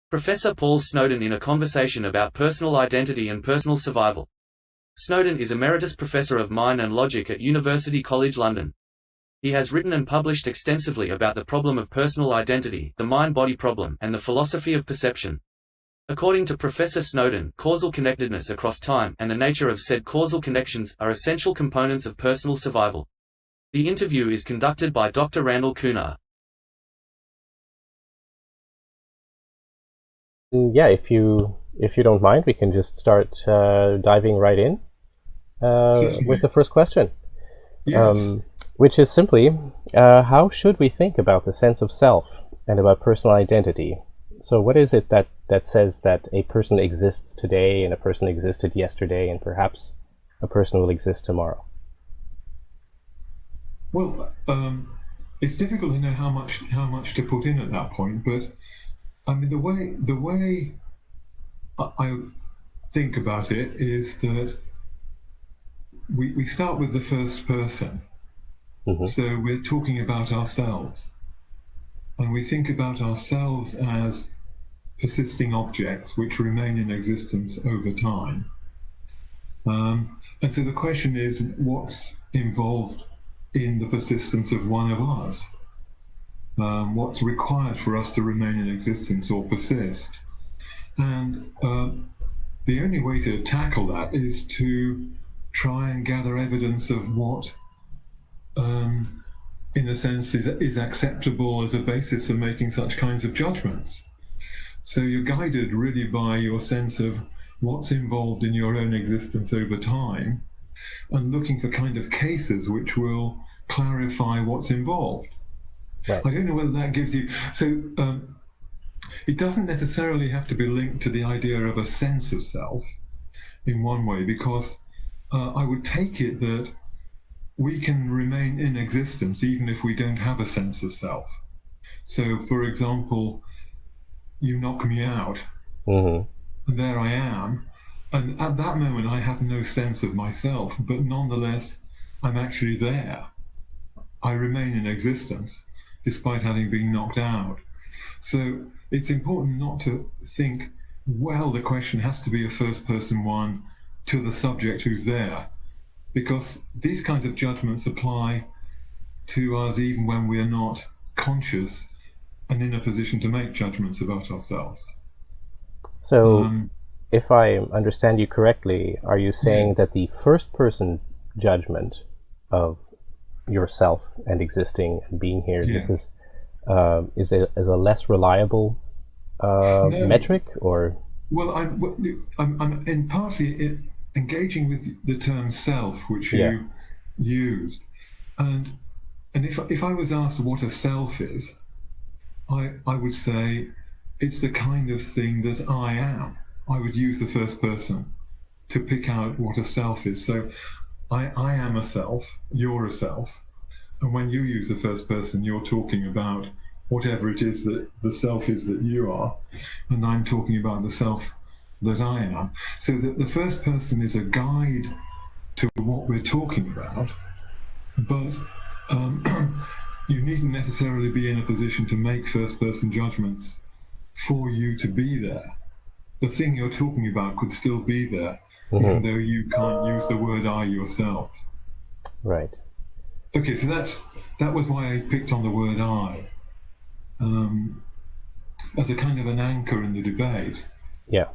Professor Paul Snowdon in a conversation about personal identity and personal survival. Snowdon is Emeritus Professor of Mind and Logic at University College London. He has written and published extensively about the problem of personal identity, the mind-body problem, and the philosophy of perception. According to Professor Snowdon, causal connectedness across time, and the nature of said causal connections, are essential components of personal survival. The interview is conducted by Dr. Randall Kunar. Yeah, if you don't mind, we can just start diving right in with the first question. Yes. Which is simply, how should we think about the sense of self and about personal identity? So what is it that says that a person exists today and a person existed yesterday and perhaps a person will exist tomorrow? Well, it's difficult to know how much to put in at that point, but I mean the way I think about it is that we start with the first person. Mm-hmm. So we're talking about ourselves, and we think about ourselves as persisting objects which remain in existence over time. And so the question is, what's involved in the persistence of one of us? What's required for us to remain in existence or persist? And the only way to tackle that is to try and gather evidence of what, in a sense, is acceptable as a basis for making such kinds of judgments. So you're guided really by your sense of what's involved in your own existence over time, and looking for kind of cases which will clarify what's involved. Right. I don't know whether that gives you... So it doesn't necessarily have to be linked to the idea of a sense of self in one way, because I would take it that we can remain in existence even if we don't have a sense of self. So, for example, you knock me out, Mm-hmm. and there I am, and at that moment I have no sense of myself, but nonetheless I'm actually there. I remain in existence despite having been knocked out. So it's important not to think, well, the question has to be a first person one to the subject who's there, because these kinds of judgments apply to us even when we are not conscious and in a position to make judgments about ourselves. So if I understand you correctly, are you saying that the first person judgment of yourself and existing and being here, this is a less reliable metric, or? Well, I'm in partly engaging with the term self, which you used, and if I was asked what a self is, I would say it's the kind of thing that I am. I would use the first person to pick out what a self is. So I am a self, you're a self, and when you use the first person, you're talking about whatever it is that the self is that you are, and I'm talking about the self that I am. So that the first person is a guide to what we're talking about, but you needn't necessarily be in a position to make first person judgments for you to be there. The thing you're talking about could still be there, even though you can't use the word I yourself. Right. Okay, so that was why I picked on the word I as a kind of an anchor in the debate. Yeah.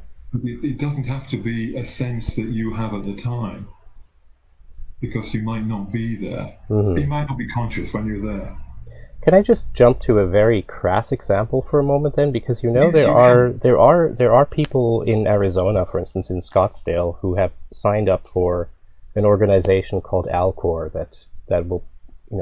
It doesn't have to be a sense that you have at the time, because you might not be there. You might not be conscious when you're there. Can I just jump to a very crass example for a moment then? Because there are people in Arizona, for instance, in Scottsdale, who have signed up for an organization called Alcor that will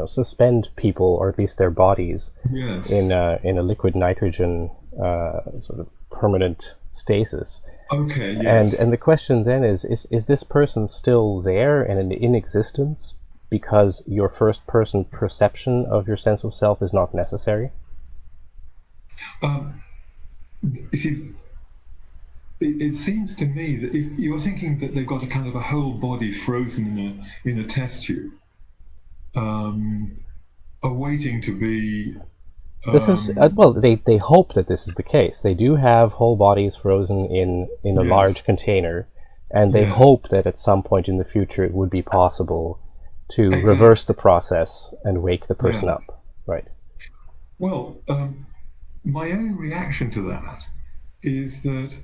suspend people, or at least their bodies, in a liquid nitrogen sort of permanent stasis. Okay. Yes. And the question then is this person still there and in existence because your first person perception of your sense of self is not necessary? You see, it seems to me that if you're thinking that they've got a kind of a whole body frozen in a test tube, awaiting to be This is well. They hope that this is the case. They do have whole bodies frozen in a Yes. large container, and they Yes. hope that at some point in the future it would be possible to Exactly. reverse the process and wake the person Yes. up. Right. Well, my own reaction to that is that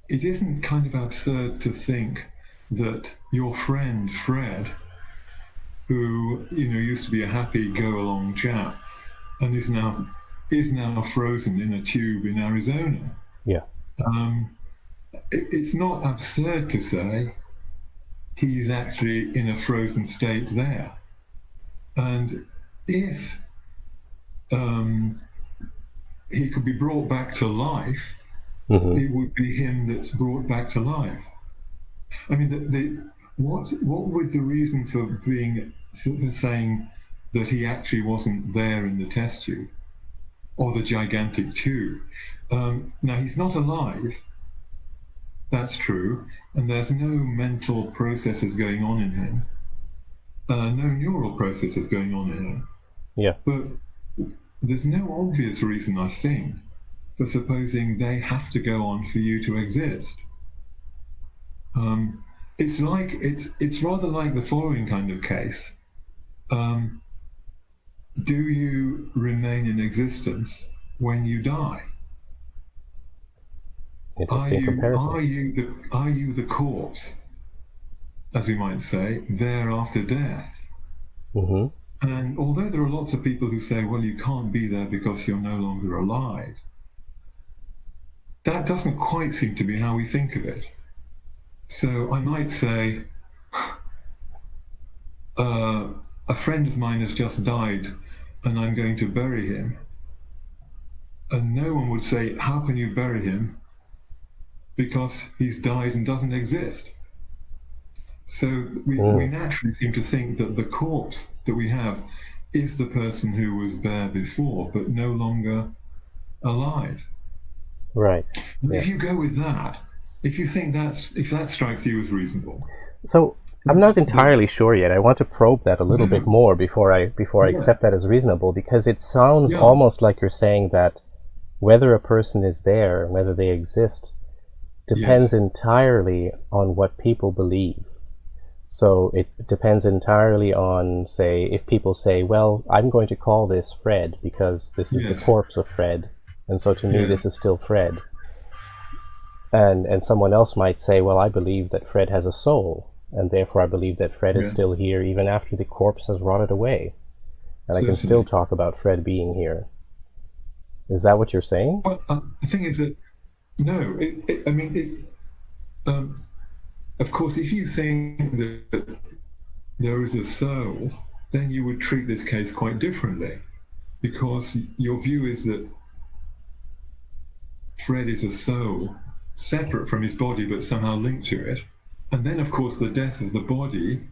it isn't kind of absurd to think that your friend Fred, who used to be a happy go-along chap, and is now frozen in a tube in Arizona. Yeah. It's not absurd to say he's actually in a frozen state there, and if he could be brought back to life, it would be him that's brought back to life. I mean, what would the reason for being sort of saying that he actually wasn't there in the test tube or the gigantic tube? Now he's not alive. That's true, and there's no mental processes going on in him, no neural processes going on in him. Yeah. But there's no obvious reason, I think, for supposing they have to go on for you to exist. It's rather like the following kind of case. Do you remain in existence when you die? Interesting comparison. Are you the corpse, as we might say, there after death? Mm-hmm. And although there are lots of people who say, well, you can't be there because you're no longer alive, that doesn't quite seem to be how we think of it. So I might say, a friend of mine has just died and I'm going to bury him. And no one would say, how can you bury him? Because he's died and doesn't exist. So we naturally seem to think that the corpse that we have is the person who was there before, but no longer alive. Right. If you go with that, if that strikes you as reasonable. So I'm not entirely sure yet. I want to probe that a little bit more before I accept that as reasonable, because it sounds almost like you're saying that whether a person is there, whether they exist, depends entirely on what people believe. So it depends entirely on, say, if people say, well, I'm going to call this Fred because this is the corpse of Fred, and so to me this is still Fred. And someone else might say, well, I believe that Fred has a soul, and therefore I believe that Fred is still here even after the corpse has rotted away. And I can still talk about Fred being here. Is that what you're saying? Well, the thing is that, no, of course, if you think that there is a soul, then you would treat this case quite differently, because your view is that Fred is a soul separate from his body but somehow linked to it. And then, of course, the death of the body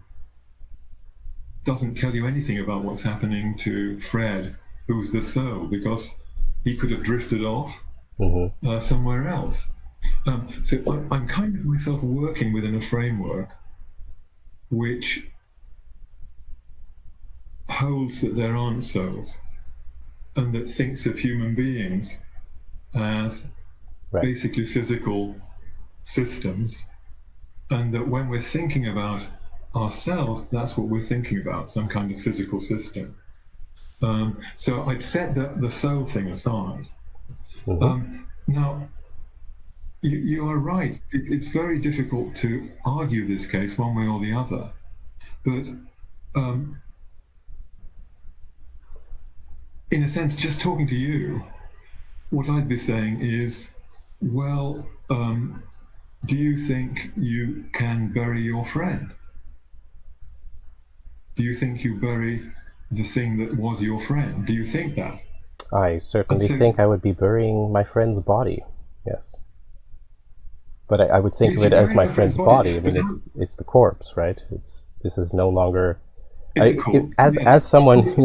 doesn't tell you anything about what's happening to Fred, who's the soul, because he could have drifted off somewhere else. So I'm kind of myself working within a framework which holds that there aren't souls, and that thinks of human beings as basically physical systems, and that when we're thinking about ourselves, that's what we're thinking about, some kind of physical system. So I'd set the soul thing aside. Now, you are right. It's very difficult to argue this case one way or the other. But in a sense, just talking to you, what I'd be saying is, well, do you think you can bury your friend? Do you think you bury the thing that was your friend? Do you think that? I certainly think I would be burying my friend's body, yes. But I would think of it as my friend's body. I mean, it's the corpse, right? This is no longer... As someone,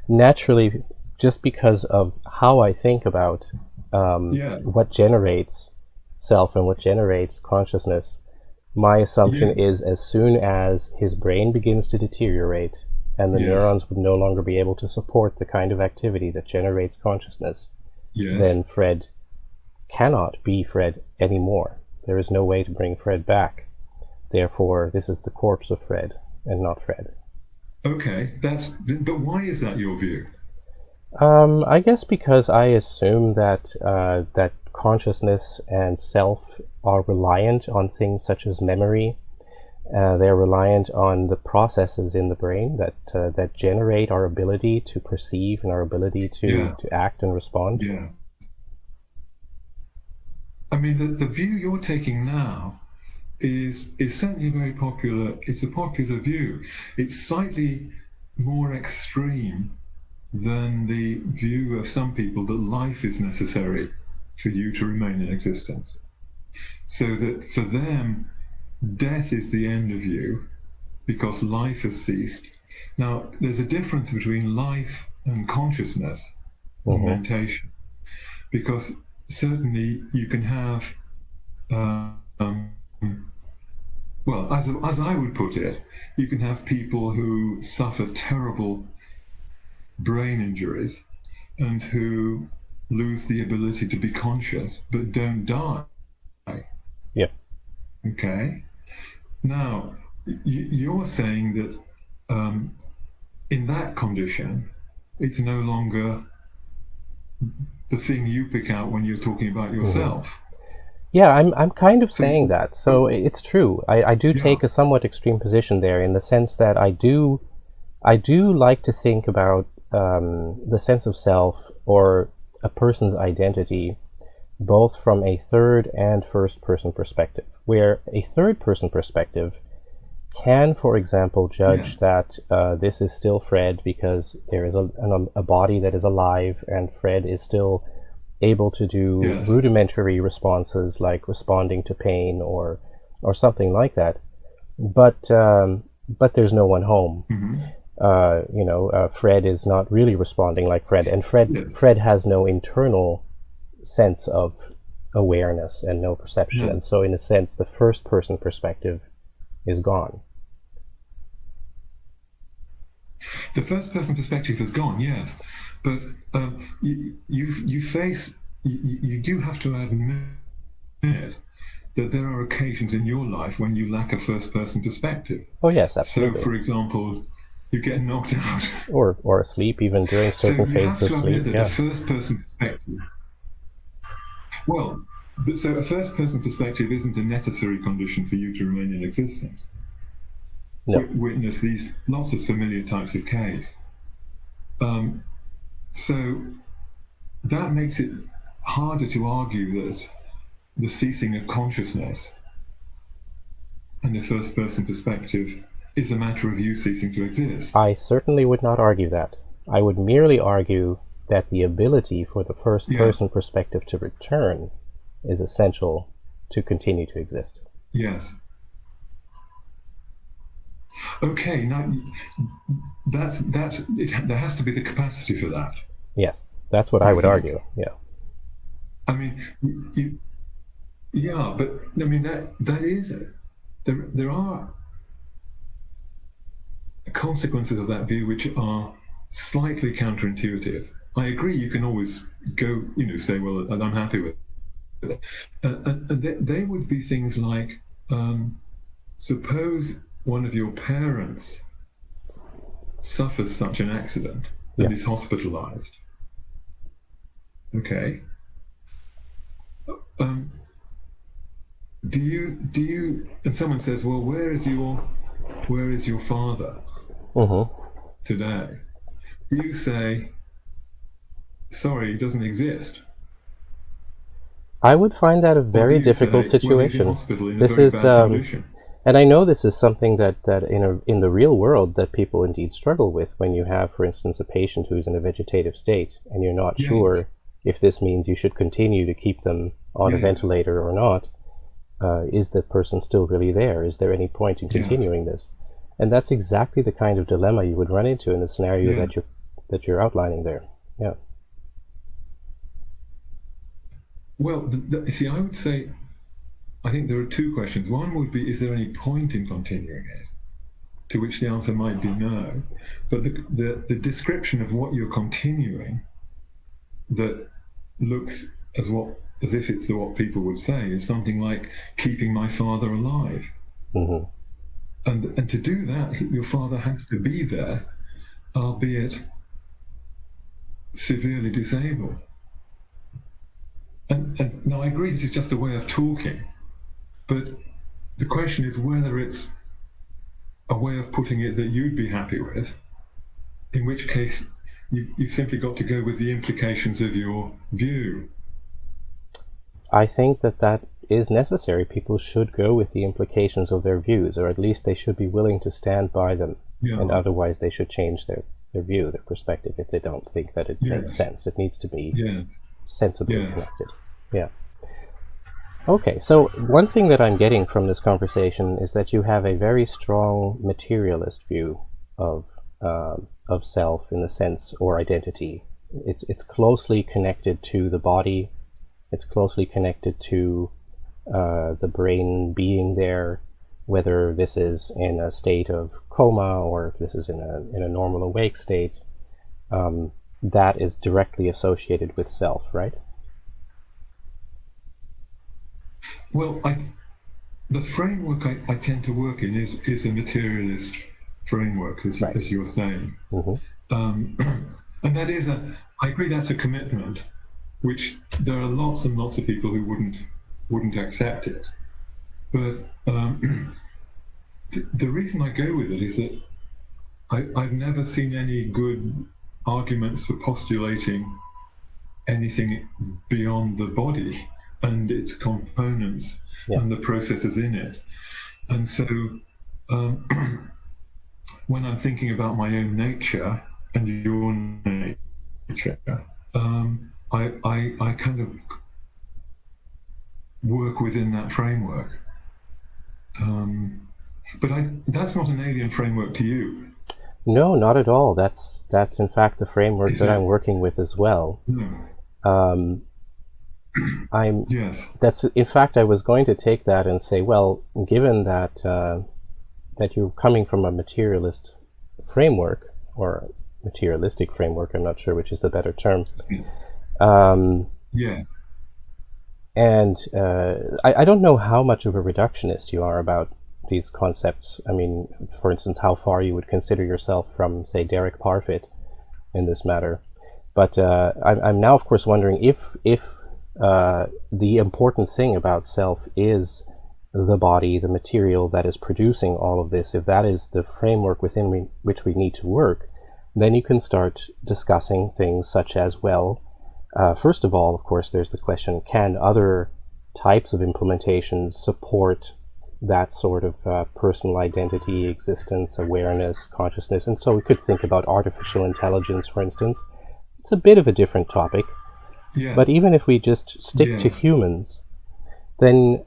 naturally, just because of how I think about what generates self and what generates consciousness, my assumption is as soon as his brain begins to deteriorate and the Yes. neurons would no longer be able to support the kind of activity that generates consciousness, Yes. then Fred cannot be Fred anymore. There is no way to bring Fred back. Therefore, this is the corpse of Fred and not Fred. Okay, but why is that your view? I guess because I assume that that consciousness and self are reliant on things such as memory. They're reliant on the processes in the brain that generate our ability to perceive and our ability to act and respond. Yeah. I mean, the view you're taking now is certainly very popular. It's a popular view. It's slightly more extreme than the view of some people that life is necessary for you to remain in existence. So that for them, death is the end of you because life has ceased. Now, there's a difference between life and consciousness and mentation, because certainly you can have, well, as I would put it, you can have people who suffer terrible brain injuries and who lose the ability to be conscious but don't die. Yeah. Okay. Now, you're saying that in that condition, it's no longer the thing you pick out when you're talking about yourself. Yeah, I'm kind of saying that. So it's true. I do take a somewhat extreme position there in the sense that I do like to think about the sense of self or a person's identity both from a third and first person perspective, where a third person perspective can, for example, judge that this is still Fred because there is a body that is alive and Fred is still able to do rudimentary responses like responding to pain or something like that. But there's no one home. Fred is not really responding like Fred, and Fred has no internal sense of awareness and no perception, and so in a sense the first person perspective is gone. The first person perspective is gone, yes, but you do have to admit that there are occasions in your life when you lack a first person perspective. Oh yes, absolutely. So for example, you get knocked out or asleep even during certain phases of sleep. So you have to admit that a first person perspective, so a first person perspective isn't a necessary condition for you to remain in existence. No. Witness these lots of familiar types of case. So that makes it harder to argue that the ceasing of consciousness and the first person perspective is a matter of you ceasing to exist. I certainly would not argue that. I would merely argue that the ability for the first person perspective to return is essential to continue to exist. Yes. Okay, now that's it, there has to be the capacity for that. Yes, that's what I would argue. Yeah. I mean, but I mean that is there are consequences of that view which are slightly counterintuitive. I agree. You can always go, say, well, I'm happy with it. They would be things like, suppose one of your parents suffers such an accident and is hospitalized. Okay. Do you? And someone says, well, where is your father today? You say, sorry, he doesn't exist. I would find that a very difficult situation. Well, he's in hospital in a very bad condition. And I know this is something that in the real world that people indeed struggle with when you have, for instance, a patient who's in a vegetative state and you're not sure if this means you should continue to keep them on a ventilator or not. Is the person still really there? Is there any point in continuing this? And that's exactly the kind of dilemma you would run into in the scenario that you're outlining there. Yeah. Well, see, I would say, I think there are two questions. One would be, is there any point in continuing it? to which the answer might be no. But the description of what you're continuing that looks as if it's what people would say is something like keeping my father alive. Mm-hmm. And to do that, your father has to be there, albeit severely disabled. And now I agree this is just a way of talking, but the question is whether it's a way of putting it that you'd be happy with, in which case you've simply got to go with the implications of your view. I think that is necessary. People should go with the implications of their views, or at least they should be willing to stand by them. Yeah. And otherwise they should change their view, their perspective, if they don't think that it makes sense. It needs to be sensibly connected. Yeah. Okay, so one thing that I'm getting from this conversation is that you have a very strong materialist view of self, in the sense, or identity. It's closely connected to the body. It's closely connected to the brain being there, whether this is in a state of coma or if this is in a normal awake state. That is directly associated with self, right? Well, the framework I tend to work in is a materialist framework, as you're saying. Mm-hmm. And that is I agree that's a commitment, which there are lots and lots of people who wouldn't accept it. But the reason I go with it is that I've never seen any good arguments for postulating anything beyond the body and its components and the processes in it. And so when I'm thinking about my own nature and your nature, I kind of work within that framework. But that's not an alien framework to you. No, not at all. That's in fact the framework that I'm working with as well. No. That's in fact, I was going to take that and say, well, given that that you're coming from a materialist framework, or materialistic framework, I'm not sure which is the better term. And I don't know how much of a reductionist you are about these concepts. I mean, for instance, how far you would consider yourself from, say, Derek Parfit in this matter. But I'm now, of course, wondering if the important thing about self is the body, the material that is producing all of this. If that is the framework within which we need to work, then you can start discussing things such as, well, first of all, of course, there's the question, can other types of implementations support that sort of personal identity, existence, awareness, consciousness? And so we could think about artificial intelligence, for instance. It's a bit of a different topic. But even if we just stick to humans, then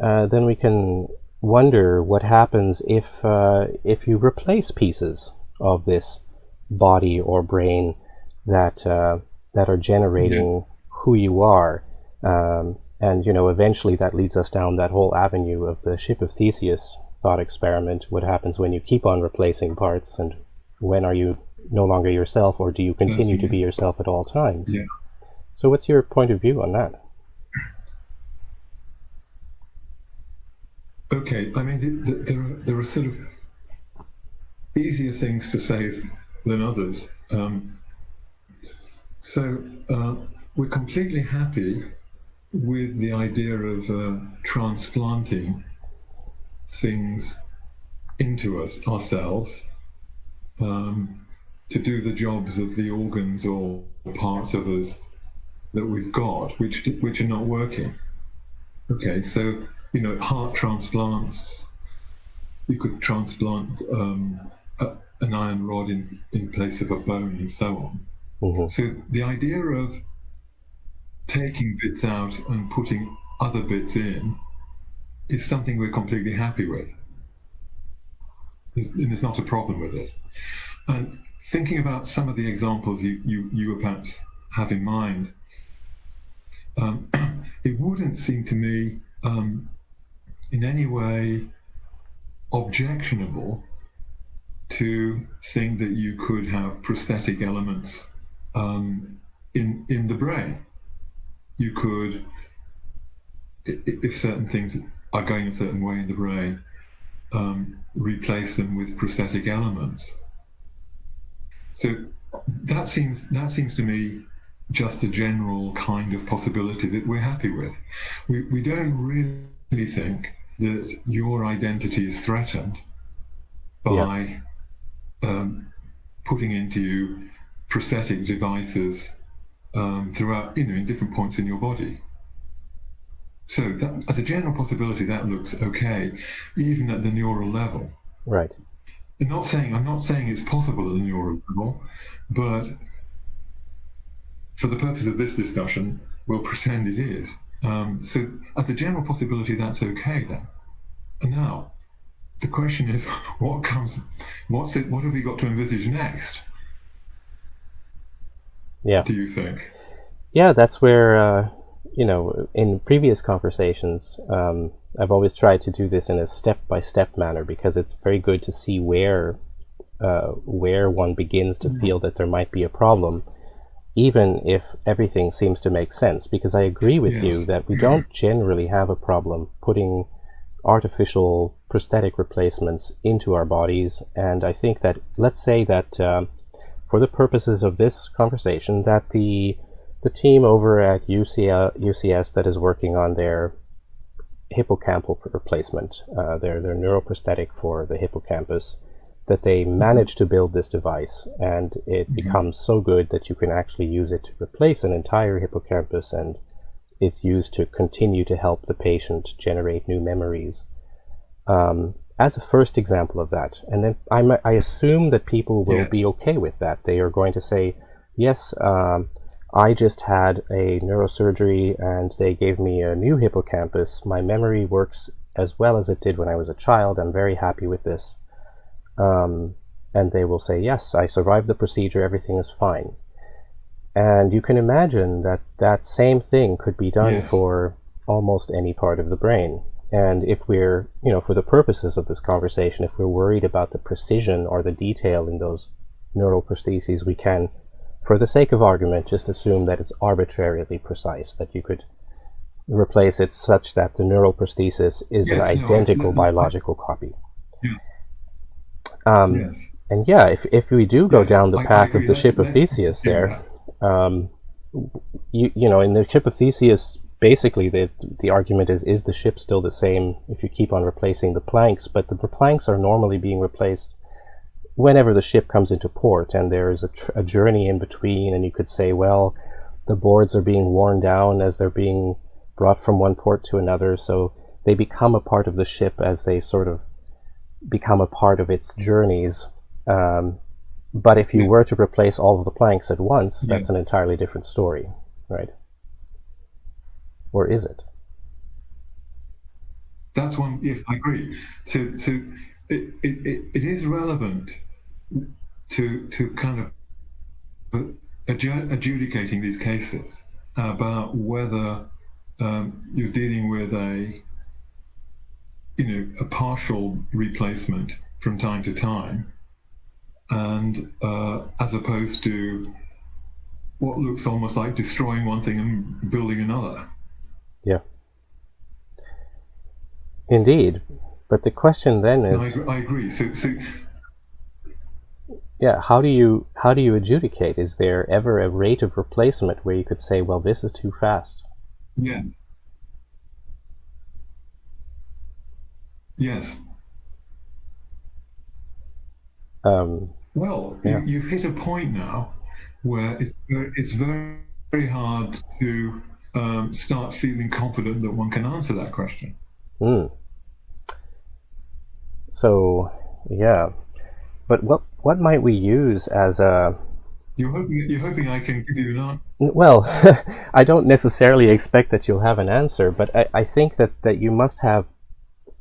we can wonder what happens if you replace pieces of this body or brain that are generating who you are, and eventually that leads us down that whole avenue of the ship of Theseus thought experiment. What happens when you keep on replacing parts, and when are you no longer yourself, or do you continue to be yourself at all times? So what's your point of view on that? Okay, I mean, there are sort of easier things to say than others. So we're completely happy with the idea of transplanting things into ourselves to do the jobs of the organs or parts of us that we've got, which are not working. Okay, so heart transplants. You could transplant an iron rod in place of a bone, and so on. Mm-hmm. So the idea of taking bits out and putting other bits in is something we're completely happy with. There's not a problem with it. And thinking about some of the examples you perhaps have in mind, it wouldn't seem to me in any way objectionable to think that you could have prosthetic elements in the brain. You could, if certain things are going a certain way in the brain, replace them with prosthetic elements. So that seems to me just a general kind of possibility that we're happy with. We don't really think that your identity is threatened by putting into you prosthetic devices throughout, in different points in your body. So that, as a general possibility, that looks okay, even at the neural level. Right. I'm not saying it's possible at the neural level, but for the purpose of this discussion, we'll pretend it is. So as a general possibility, that's okay then. And now, the question is, what have we got to envisage next? Yeah. Do you think? Yeah, that's where, in previous conversations, I've always tried to do this in a step-by-step manner, because it's very good to see where one begins to feel that there might be a problem, even if everything seems to make sense. Because I agree with you that we don't generally have a problem putting artificial prosthetic replacements into our bodies. And I think that, let's say that for the purposes of this conversation, that the team over at UCS that is working on their hippocampal replacement, their neuroprosthetic for the hippocampus, that they managed to build this device, and it becomes so good that you can actually use it to replace an entire hippocampus, and it's used to continue to help the patient generate new memories. As a first example of that, and then I assume that people will be okay with that. They are going to say, yes, I just had a neurosurgery and they gave me a new hippocampus. My memory works as well as it did when I was a child. I'm very happy with this. And they will say, yes, I survived the procedure, everything is fine. And you can imagine that that same thing could be done for almost any part of the brain. And if we're, for the purposes of this conversation, if we're worried about the precision or the detail in those neural prostheses, we can, for the sake of argument, just assume that it's arbitrarily precise, that you could replace it such that the neural prosthesis is an identical biological copy. And if we do go down the path of the ship of Theseus there, in the ship of Theseus, basically the argument is the ship still the same if you keep on replacing the planks, but the planks are normally being replaced whenever the ship comes into port, and there's a journey in between, and you could say, well, the boards are being worn down as they're being brought from one port to another, so they become a part of the ship as they sort of become a part of its journeys. But if you were to replace all of the planks at once, that's an entirely different story, right? Or is it? That's one. Yes, I agree. It is relevant to kind of adjudicating these cases about whether you're dealing with a partial replacement from time to time, and as opposed to what looks almost like destroying one thing and building another. Yeah. Indeed. But the question then is... I agree. So yeah, how do you adjudicate? Is there ever a rate of replacement where you could say, well, this is too fast? Yes. Yes. You've hit a point now where it's very, very hard to start feeling confident that one can answer that question. So, yeah. But what might we use as a... You're hoping I can give you an answer? Well, I don't necessarily expect that you'll have an answer, but I think that you must have,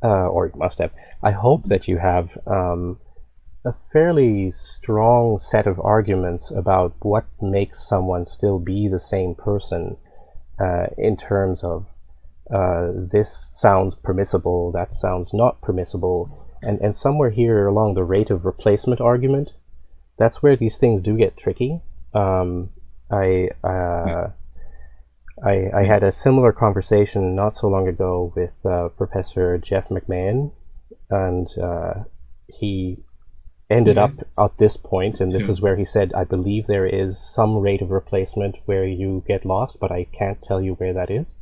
I hope that you have a fairly strong set of arguments about what makes someone still be the same person in terms of this sounds permissible, that sounds not permissible, And somewhere here along the rate of replacement argument, that's where these things do get tricky. I had a similar conversation not so long ago with Professor Jeff McMahon, and he ended up at this point, and this is where he said, I believe there is some rate of replacement where you get lost, but I can't tell you where that is.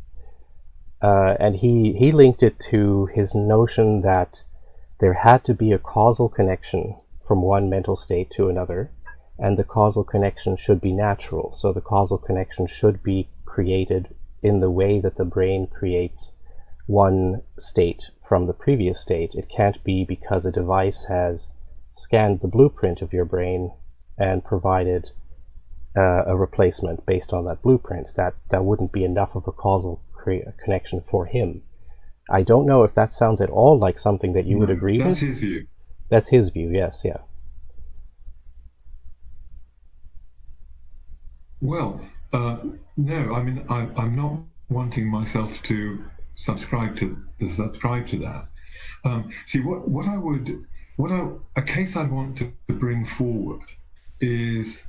And he linked it to his notion that there had to be a causal connection from one mental state to another, and the causal connection should be natural. So the causal connection should be created in the way that the brain creates one state from the previous state. It can't be because a device has scanned the blueprint of your brain and provided a replacement based on that blueprint. That wouldn't be enough of a causal connection for him. I don't know if that sounds at all like something that you would agree with. That's his view. That's his view, yes, yeah. Well, no, I mean, I'm not wanting myself to subscribe to that. See, a case I want to bring forward is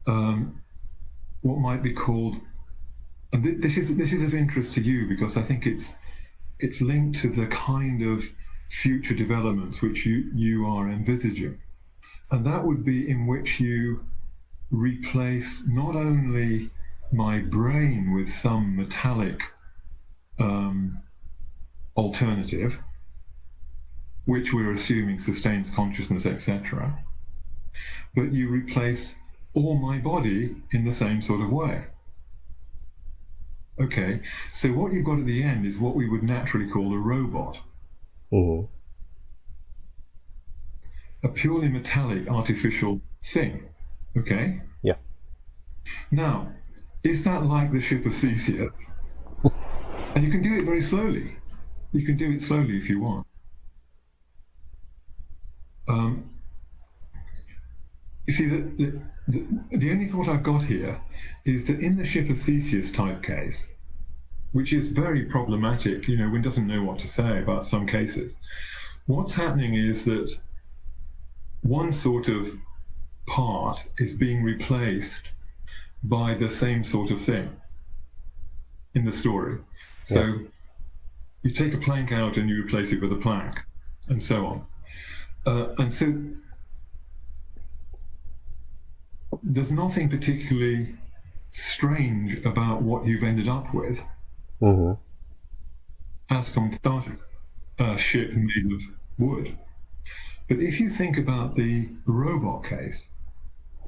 what might be called, and this is of interest to you because I think it's linked to the kind of future developments which you are envisaging, and that would be in which you replace not only my brain with some metallic alternative, which we're assuming sustains consciousness, etc., but you replace all my body in the same sort of way. Okay, so what you've got at the end is what we would naturally call a robot. Mm-hmm. A purely metallic artificial thing. Okay? Yeah. Now, is that like the ship of Theseus? And you can do it very slowly. You can do it slowly if you want. You see, the only thought I've got here is that in the ship of Theseus type case, which is very problematic, one doesn't know what to say about some cases, what's happening is that one sort of part is being replaced by the same sort of thing in the story. So you take a plank out and you replace it with a plank, and so on. And so there's nothing particularly strange about what you've ended up with as compared to a ship made of wood. But if you think about the robot case,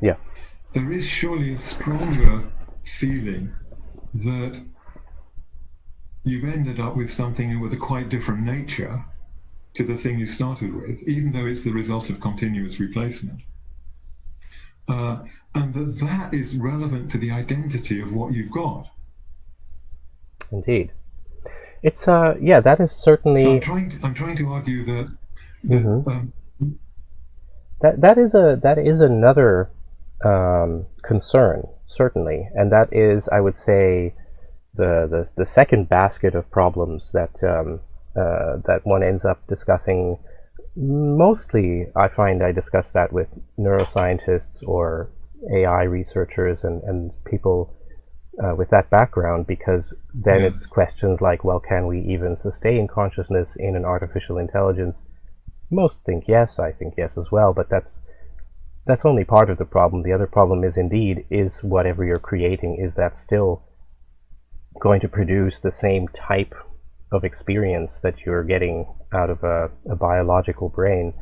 there is surely a stronger feeling that you've ended up with something with a quite different nature to the thing you started with, even though it's the result of continuous replacement. And that is relevant to the identity of what you've got. Indeed. It's that is certainly. So I'm trying to argue that that is another concern, certainly, and that is, I would say, the second basket of problems that that one ends up discussing. Mostly, I find I discuss that with neuroscientists or AI researchers and people with that background, because then it's questions like, well, can we even sustain consciousness in an artificial intelligence? Most think yes, I think yes as well, but that's only part of the problem. The other problem is, indeed, is whatever you're creating, is that still going to produce the same type of experience that you're getting out of a biological brain?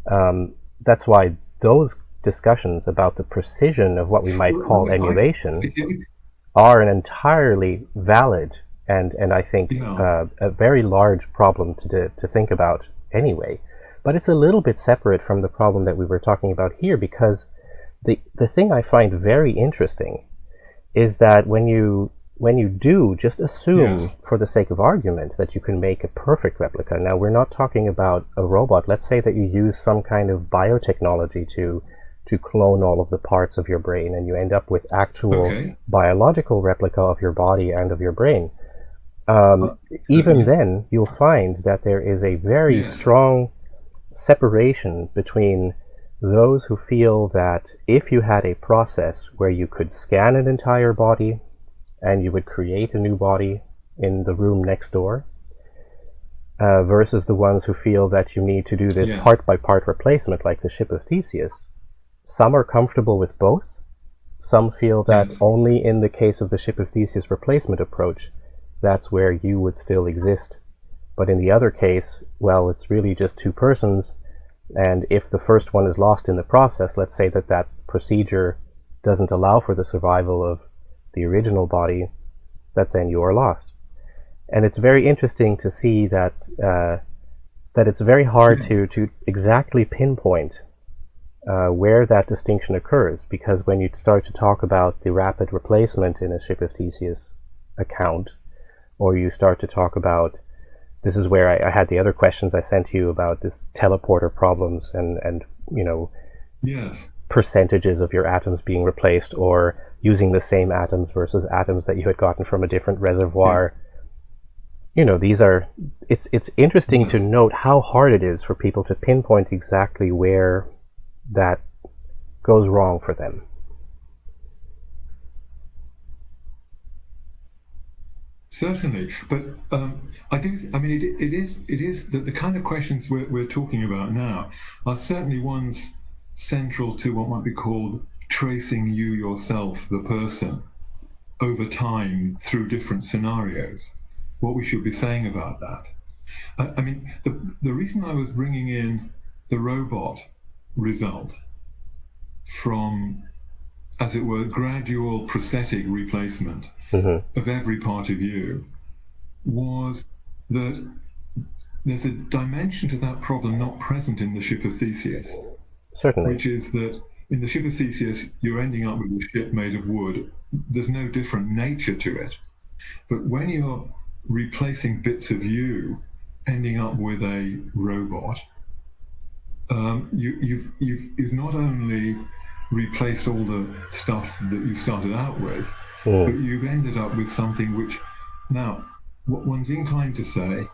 That's why those discussions about the precision of what we might call emulation are an entirely valid and I think a very large problem to think about anyway. But it's a little bit separate from the problem that we were talking about here, because the thing I find very interesting is that when you do just assume, for the sake of argument, that you can make a perfect replica. Now, we're not talking about a robot. Let's say that you use some kind of biotechnology to clone all of the parts of your brain, and you end up with actual biological replica of your body and of your brain. Even then, you'll find that there is a very strong separation between those who feel that if you had a process where you could scan an entire body and you would create a new body in the room next door, versus the ones who feel that you need to do this part-by-part replacement like the ship of Theseus. Some are comfortable with both. Some feel that only in the case of the ship of Theseus replacement approach, that's where you would still exist. But in the other case, well, it's really just two persons, and if the first one is lost in the process, let's say that that procedure doesn't allow for the survival of the original body, that then you are lost. And it's very interesting to see that that it's very hard to exactly pinpoint where that distinction occurs, because when you start to talk about the rapid replacement in a ship of Theseus account, or you start to talk about, this is where I had the other questions I sent you about this teleporter problems and you know, percentages of your atoms being replaced, or using the same atoms versus atoms that you had gotten from a different reservoir. You know, these are, it's interesting to note how hard it is for people to pinpoint exactly where that goes wrong for them. Certainly, but I mean, it is that the kind of questions we're talking about now are certainly ones central to what might be called tracing you yourself, the person, over time through different scenarios. What we should be saying about that. I mean, the reason I was bringing in the robot result from, as it were, gradual prosthetic replacement of every part of you was that there's a dimension to that problem not present in the ship of Theseus. Certainly. Which is that in the ship of Theseus, you're ending up with a ship made of wood. There's no different nature to it. But when you're replacing bits of you, ending up with a robot, you've not only replaced all the stuff that you started out with, but you've ended up with something which, now, what one's inclined to say,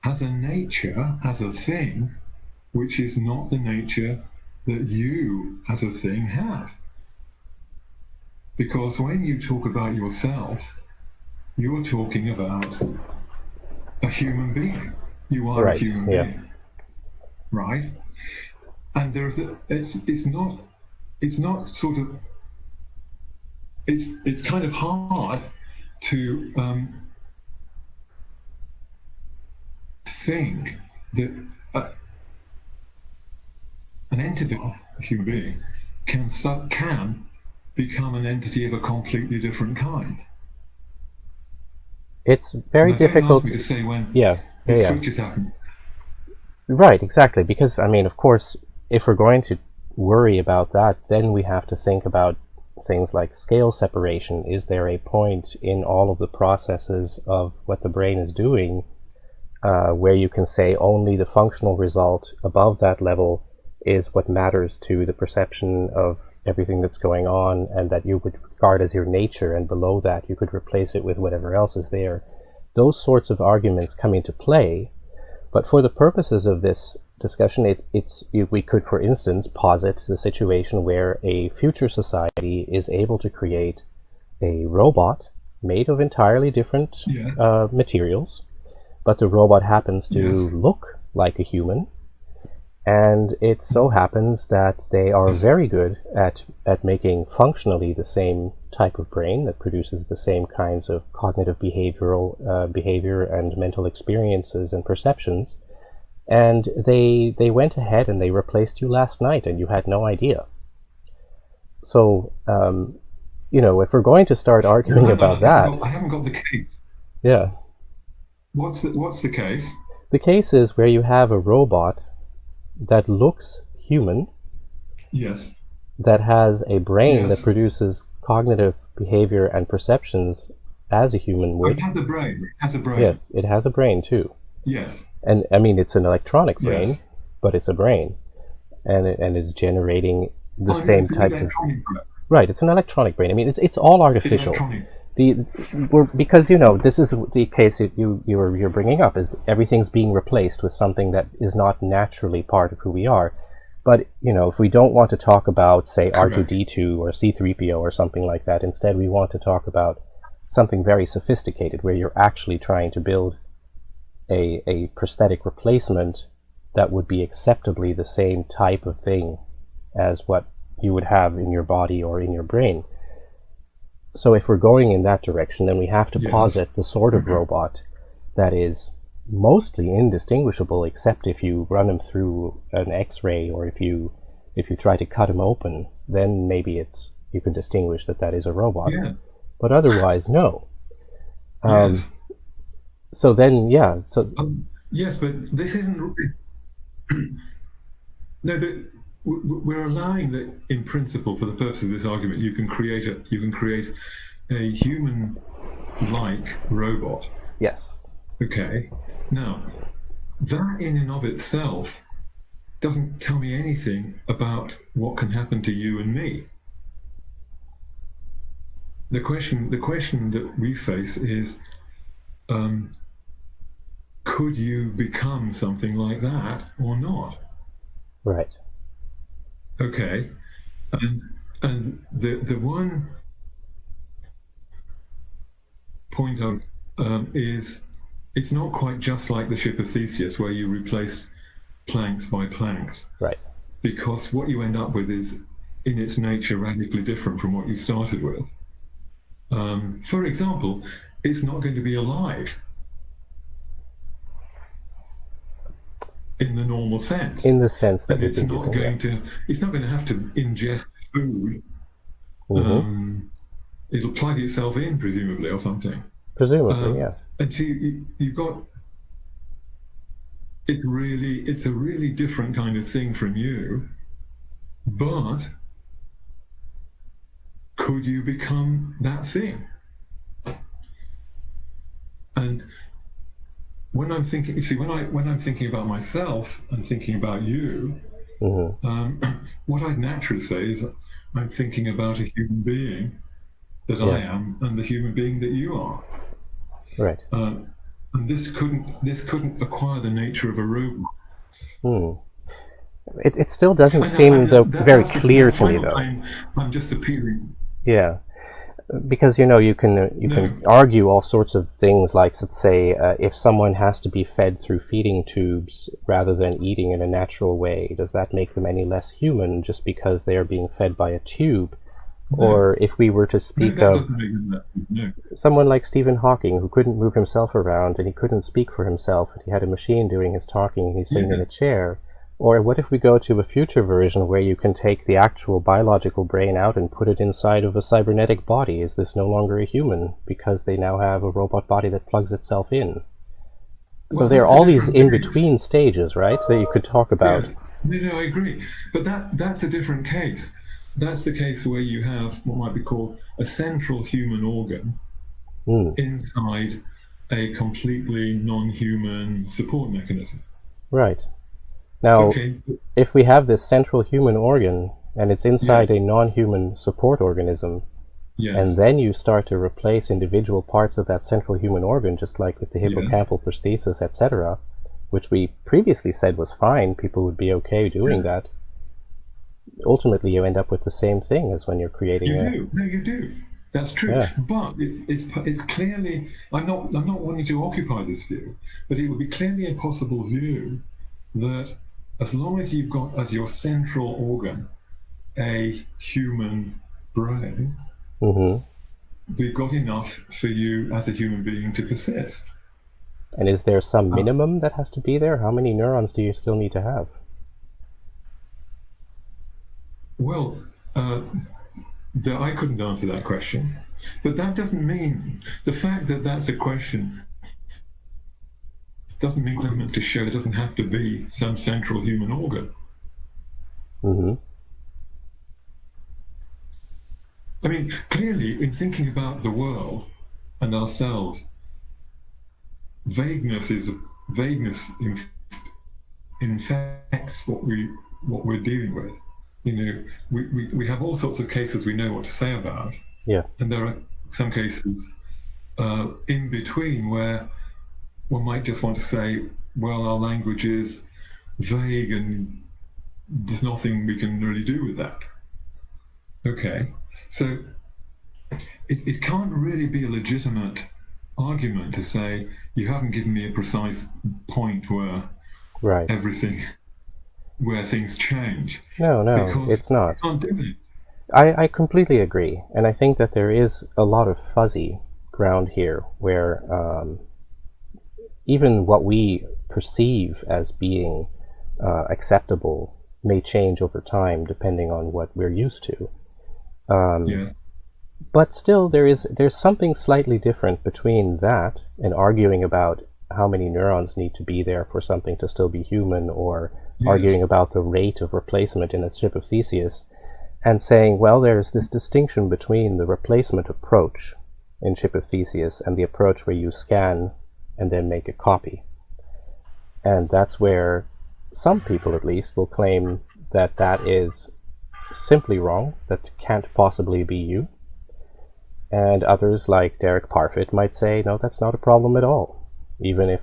has a nature, as a thing, which is not the nature that you, as a thing, have. Because when you talk about yourself, you're talking about a human being. You are a human being, right? And there's it's not sort of, it's kind of hard to think that an entity, a human being, can become an entity of a completely different kind. It's very difficult to say when switches happen. Right, exactly. Because, I mean, of course, if we're going to worry about that, then we have to think about things like scale separation. Is there a point in all of the processes of what the brain is doing where you can say only the functional result above that level is what matters to the perception of everything that's going on, and that you would regard as your nature, and below that you could replace it with whatever else is there? Those sorts of arguments come into play, but for the purposes of this discussion, we could, for instance, posit the situation where a future society is able to create a robot made of entirely different materials, but the robot happens to look like a human, and it so happens that they are very good at making functionally the same type of brain that produces the same kinds of cognitive behavior and mental experiences and perceptions. And they went ahead and they replaced you last night, and you had no idea. So, you know, if we're going to start arguing about that, I haven't got the case. Yeah. What's the case? The case is where you have a robot that looks human. Yes. That has a brain that produces cognitive behavior and perceptions as a human would. It has a brain. It has a brain. Yes, it has a brain too. Yes. And I mean, it's an electronic brain, but it's a brain, and it's generating the same types of. Right, it's an electronic brain. I mean, it's all artificial. Because this is the case you're bringing up, is everything's being replaced with something that is not naturally part of who we are. But if we don't want to talk about, say, R2D2 or C3PO or something like that, instead we want to talk about something very sophisticated where you're actually trying to build a prosthetic replacement that would be acceptably the same type of thing as what you would have in your body or in your brain. So if we're going in that direction, then we have to posit the sort of robot that is mostly indistinguishable, except if you run him through an X-ray, or if you try to cut him open, then maybe you can distinguish that is a robot. Yeah. But otherwise, no. Yes. So then, yes, but this isn't. No, we're allowing that in principle, for the purpose of this argument, you can create a human-like robot. Yes. Okay. Now, that in and of itself doesn't tell me anything about what can happen to you and me. The question that we face is, could you become something like that or not? Right. Okay. And the one point is, it's not quite just like the ship of Theseus, where you replace planks by planks. Right. Because what you end up with is, in its nature, radically different from what you started with. For example, it's not going to be alive in the normal sense. In the sense that it's not going to have to ingest food. Mm-hmm. It'll plug itself in, presumably, or something. Presumably, yeah. And so you've got, it's a really different kind of thing from you, but could you become that thing? And when I'm thinking, when I'm thinking about myself and thinking about you, what I'd naturally say is, I'm thinking about a human being that I am, and the human being that you are. Right. And this couldn't acquire the nature of a robot. It still doesn't seem very clear to me, though. I'm just appealing. Yeah, because you can argue all sorts of things, like, let's say, if someone has to be fed through feeding tubes rather than eating in a natural way, does that make them any less human just because they are being fed by a tube? No. Or if we were to speak of someone like Stephen Hawking, who couldn't move himself around and he couldn't speak for himself, and he had a machine doing his talking and he's sitting in a chair. Or what if we go to a future version where you can take the actual biological brain out and put it inside of a cybernetic body? Is this no longer a human because they now have a robot body that plugs itself in? So there are all these in-between stages, right, that you could talk about. Yes. No, I agree. But that's a different case. That's the case where you have what might be called a central human organ inside a completely non-human support mechanism. Right. Now, if we have this central human organ, and it's inside a non-human support organism, and then you start to replace individual parts of that central human organ, just like with the hippocampal prosthesis, etc., which we previously said was fine, people would be okay doing that, ultimately you end up with the same thing as when you're creating You do. That's true. Yeah. But it's clearly, I'm not wanting to occupy this view, but it would be clearly a possible view that as long as you've got as your central organ a human brain, we've got enough for you as a human being to persist. And is there some minimum that has to be there? How many neurons do you still need to have? Well, I couldn't answer that question, but that doesn't mean, the fact that that's a question doesn't mean to show there doesn't have to be some central human organ. I mean, clearly, in thinking about the world and ourselves, vagueness infects what we're dealing with. We have all sorts of cases we know what to say about. Yeah. And there are some cases in between, where one might just want to say, well, our language is vague and there's nothing we can really do with that. Okay, so it can't really be a legitimate argument to say you haven't given me a precise point where where things change. No, it's not. You can't do it. I completely agree, and I think that there is a lot of fuzzy ground here where even what we perceive as being acceptable may change over time depending on what we're used to. But still, there's something slightly different between that and arguing about how many neurons need to be there for something to still be human, or arguing about the rate of replacement in a ship of Theseus, and saying, well, there's this distinction between the replacement approach in Ship of Theseus and the approach where you scan and then make a copy. And that's where some people, at least, will claim that that is simply wrong, that can't possibly be you. And others, like Derek Parfit, might say, no, that's not a problem at all. Even if,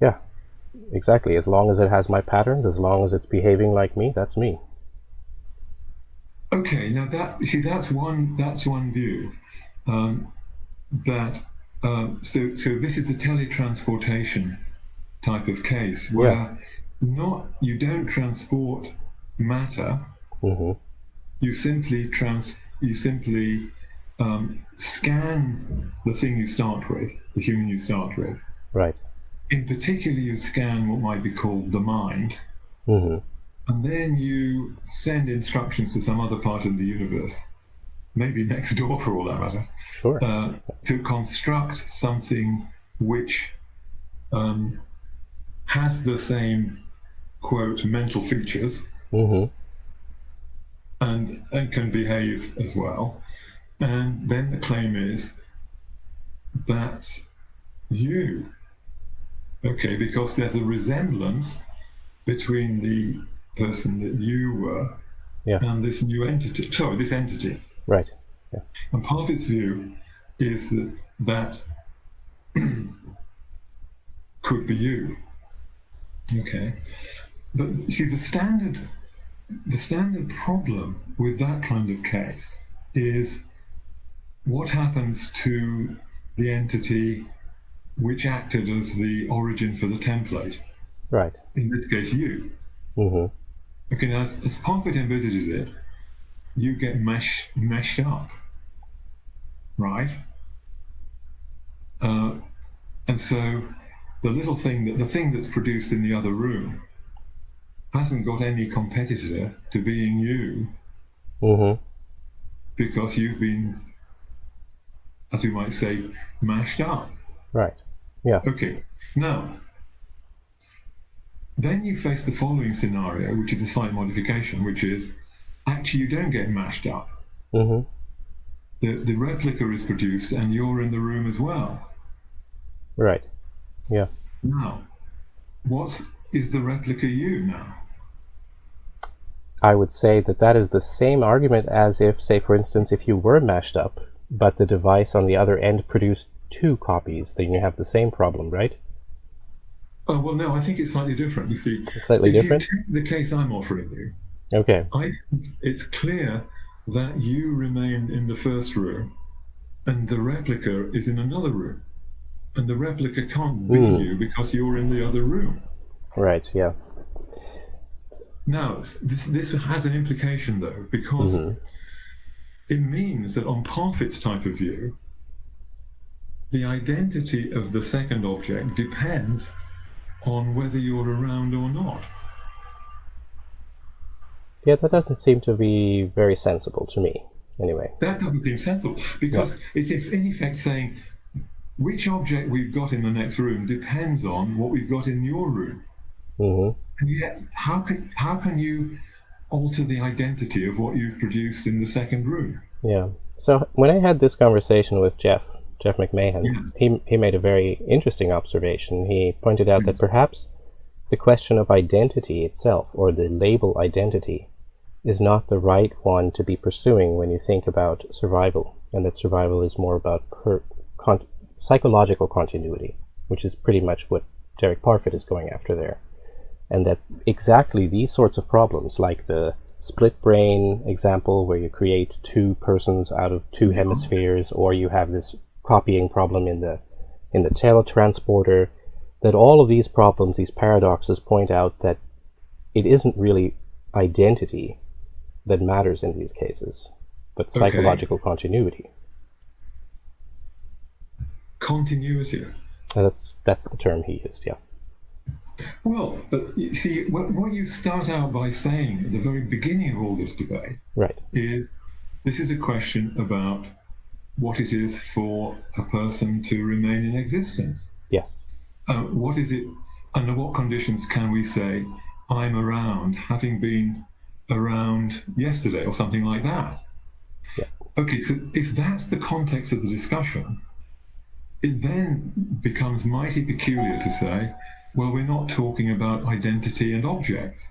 yeah, exactly. As long as it has my patterns, as long as it's behaving like me, that's me. Okay, now that's one view. So this is the teletransportation type of case where you don't transport matter. Mm-hmm. You simply scan the thing you start with, the human you start with. Right. In particular, you scan what might be called the mind. Mm-hmm. And then you send instructions to some other part of the universe, maybe next door for all that matter, sure. To construct something which has the same, quote, mental features, mm-hmm. and can behave as well. And then the claim is that's you. Okay, because there's a resemblance between the person that you were and this new entity. Sorry, this entity. Right. Yeah. And part of its view is that could be you. Okay. But you see, the standard problem with that kind of case is what happens to the entity which acted as the origin for the template. Right. In this case, you. Mm-hmm. Okay, now as Parfit envisages it, you get meshed up, right? And so the thing that's produced in the other room hasn't got any competitor to being you, mm-hmm. because you've been, as we might say, mashed up. Right. Yeah. Okay. Now, then you face the following scenario, which is a slight modification, which is actually you don't get mashed up. Mm-hmm. The replica is produced and you're in the room as well. Right. Yeah. Now, is the replica you now? I would say that is the same argument as if, say, for instance, if you were mashed up, but the device on the other end produced two copies, then you have the same problem, right? Oh, well, no, I think it's slightly different. You see, slightly different? You take the case I'm offering you, okay, I think it's clear that you remain in the first room and the replica is in another room. And the replica can't be you because you're in the other room. Right, yeah. Now, this has an implication, though, because it means that on Parfit's type of view, the identity of the second object depends on whether you're around or not. Yeah, that doesn't seem to be very sensible to me, anyway. That doesn't seem sensible, because it's in effect saying which object we've got in the next room depends on what we've got in your room. Mm-hmm. And yet, how can you alter the identity of what you've produced in the second room? Yeah. So when I had this conversation with Jeff McMahon, he made a very interesting observation. He pointed out that perhaps the question of identity itself, or the label identity, is not the right one to be pursuing when you think about survival, and that survival is more about psychological continuity, which is pretty much what Derek Parfit is going after there. And that exactly these sorts of problems, like the split brain example where you create two persons out of two hemispheres, or you have this copying problem in the teletransporter, that all of these problems, these paradoxes, point out that it isn't really identity that matters in these cases, but psychological continuity. Continuity. That's the term he used, yeah. Well, but you see, what you start out by saying at the very beginning of all this debate, right, is this is a question about what it is for a person to remain in existence. Yes. What is it, under what conditions can we say, I'm around, having been around yesterday, or something like that? Yeah. Okay, so if that's the context of the discussion, it then becomes mighty peculiar to say, well, we're not talking about identity and objects.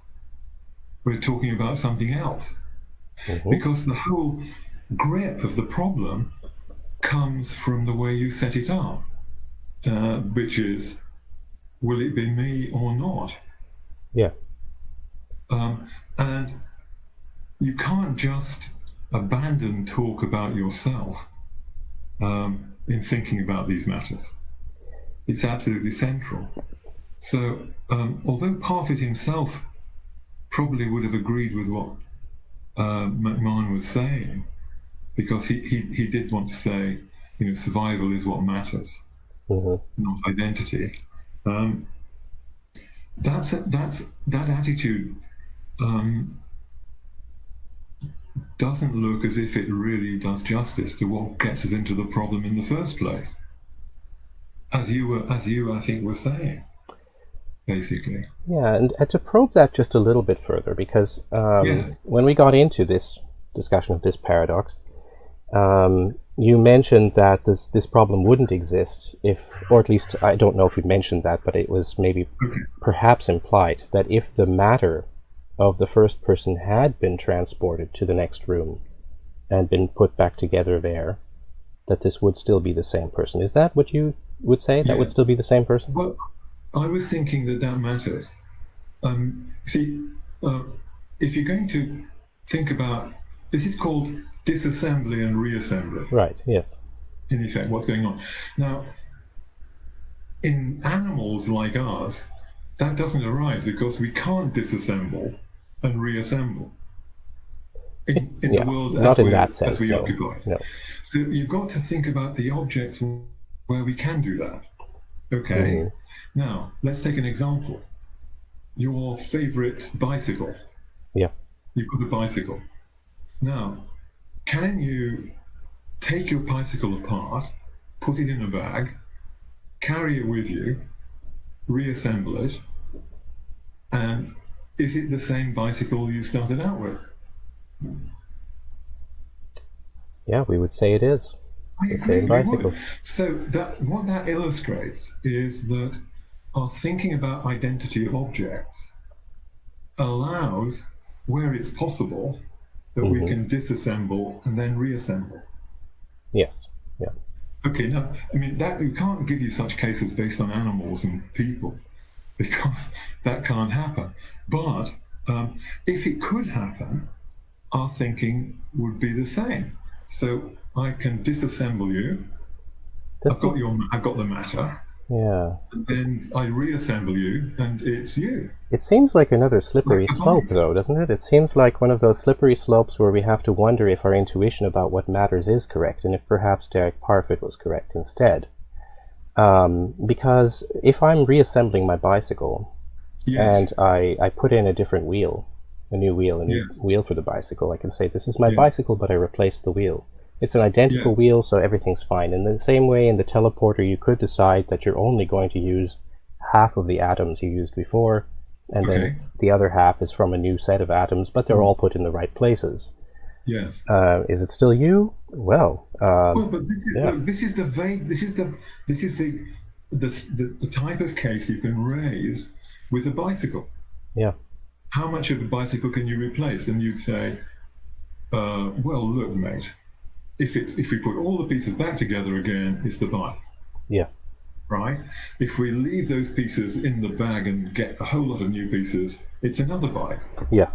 We're talking about something else. Mm-hmm. Because the whole grip of the problem comes from the way you set it up, which is, will it be me or not? Yeah. And you can't just abandon talk about yourself in thinking about these matters. It's absolutely central. So, although Parfit himself probably would have agreed with what McMahon was saying, because he did want to say, survival is what matters, not identity. That attitude doesn't look as if it really does justice to what gets us into the problem in the first place, as you I think were saying, basically. Yeah, and to probe that just a little bit further, because when we got into this discussion of this paradox, you mentioned that this problem wouldn't exist if, or at least I don't know if you mentioned that, but it was maybe perhaps implied that if the matter of the first person had been transported to the next room and been put back together there, that this would still be the same person. Is that what you would say? That would still be the same person? Well, I was thinking that matters. If you're going to think about, this is called disassembly and reassembly. Right, yes. In effect, what's going on. Now, in animals like ours, that doesn't arise because we can't disassemble and reassemble in the world not in that sense, as we no. occupy. No. So you've got to think about the objects where we can do that. Okay. Now, let's take an example. Your favorite bicycle. Yeah. You've got a bicycle. Now, can you take your bicycle apart, put it in a bag, carry it with you, reassemble it, and is it the same bicycle you started out with? Yeah, we would say it is. The same bicycle. So what that illustrates is that our thinking about identity of objects allows, where it's possible, that we can disassemble and then reassemble. Yes. Yeah. Okay. Now, I mean, that we can't give you such cases based on animals and people, because that can't happen. But if it could happen, our thinking would be the same. So I can disassemble you. I've got the matter. Yeah. And then I reassemble you, and it's you. It seems like another slippery slope, though, doesn't it? It seems like one of those slippery slopes where we have to wonder if our intuition about what matters is correct, and if perhaps Derek Parfit was correct instead. Because if I'm reassembling my bicycle, and I put in a different wheel, a new wheel for the bicycle, I can say, this is my bicycle, but I replaced the wheel. It's an identical wheel, so everything's fine. In the same way, in the teleporter, you could decide that you're only going to use half of the atoms you used before, and then the other half is from a new set of atoms, but they're all put in the right places. Yes. Is it still you? Well, but this is the type of case you can raise with a bicycle. Yeah. how much of the bicycle can you replace? And you'd say, well, look, mate, if we put all the pieces back together again, it's the bike. Yeah. Right? If we leave those pieces in the bag and get a whole lot of new pieces, it's another bike. Yeah.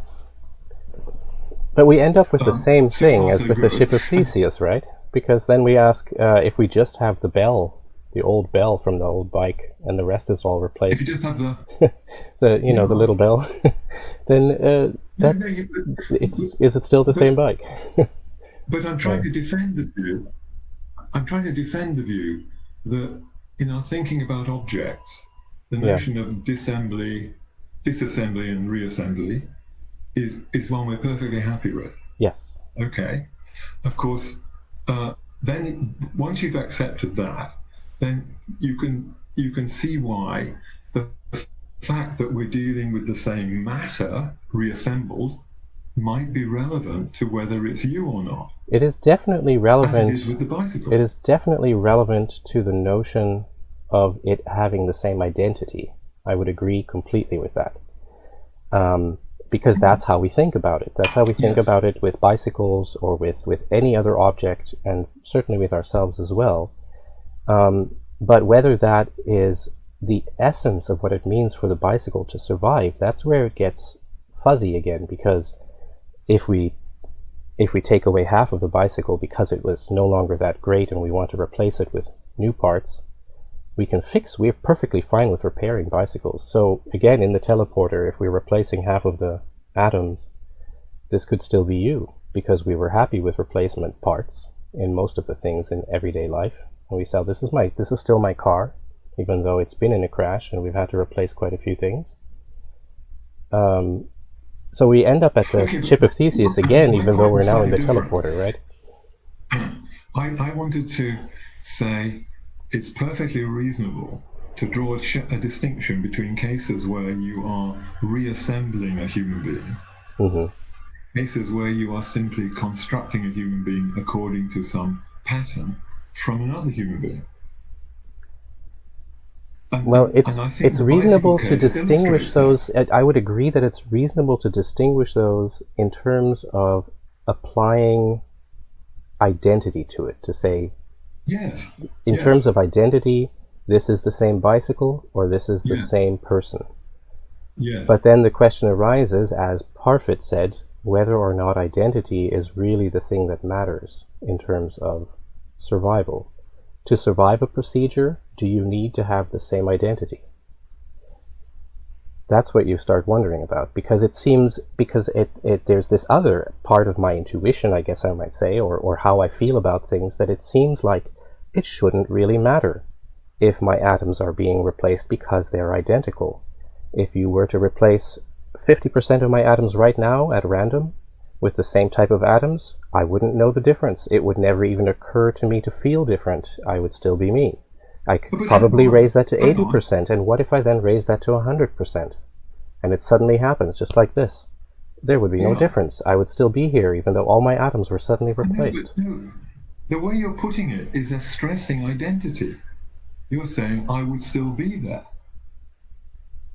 But we end up with the same So thing far, as so with the good. ship of Theseus, right? Because then we ask if we just have the bell, the old bell from the old bike, and the rest is all If replaced. you just have the the the little bell, then is it still the same bike? But I'm trying to defend the view. I'm trying to defend the view that in our thinking about objects, the notion of disassembly and reassembly is one we're perfectly happy with. Yes. Okay. Of course, then once you've accepted that, then you can see why the fact that we're dealing with the same matter reassembled might be relevant to whether it's you or not. It is definitely relevant. As it is with the bicycle. It is definitely relevant to the notion of it having the same identity. I would agree completely with that. Because that's how we think about it. That's how we think about it with bicycles or with any other object, and certainly with ourselves as well. But whether that is the essence of what it means for the bicycle to survive, that's where it gets fuzzy again, because if we take away half of the bicycle because it was no longer that great and we want to replace it with new parts, we're perfectly fine with repairing bicycles. So again, in the teleporter, if we're replacing half of the atoms, this could still be you, because we were happy with replacement parts in most of the things in everyday life. And we said, this is still my car, even though it's been in a crash and we've had to replace quite a few things. So we end up at the ship of Theseus again, even though we're now in the teleporter, right? I wanted to say it's perfectly reasonable to draw a distinction between cases where you are reassembling a human being, cases where you are simply constructing a human being according to some pattern from another human being. Well, it's reasonable to distinguish those. I would agree that it's reasonable to distinguish those in terms of applying identity to it, to say, in terms of identity, this is the same bicycle or this is the same person. Yes. But then the question arises, as Parfit said, whether or not identity is really the thing that matters in terms of survival. To survive a procedure, do you need to have the same identity? That's what you start wondering about, because there's this other part of my intuition, I guess I might say, or how I feel about things, that it seems like it shouldn't really matter if my atoms are being replaced because they're identical. If you were to replace 50% of my atoms right now at random with the same type of atoms, I wouldn't know the difference. It would never even occur to me to feel different. I would still be me. I could probably raise that to 80%, and what if I then raise that to 100%? And it suddenly happens, just like this. There would be no difference. I would still be here, even though all my atoms were suddenly replaced. No. The way you're putting it is a stressing identity. You're saying, I would still be there.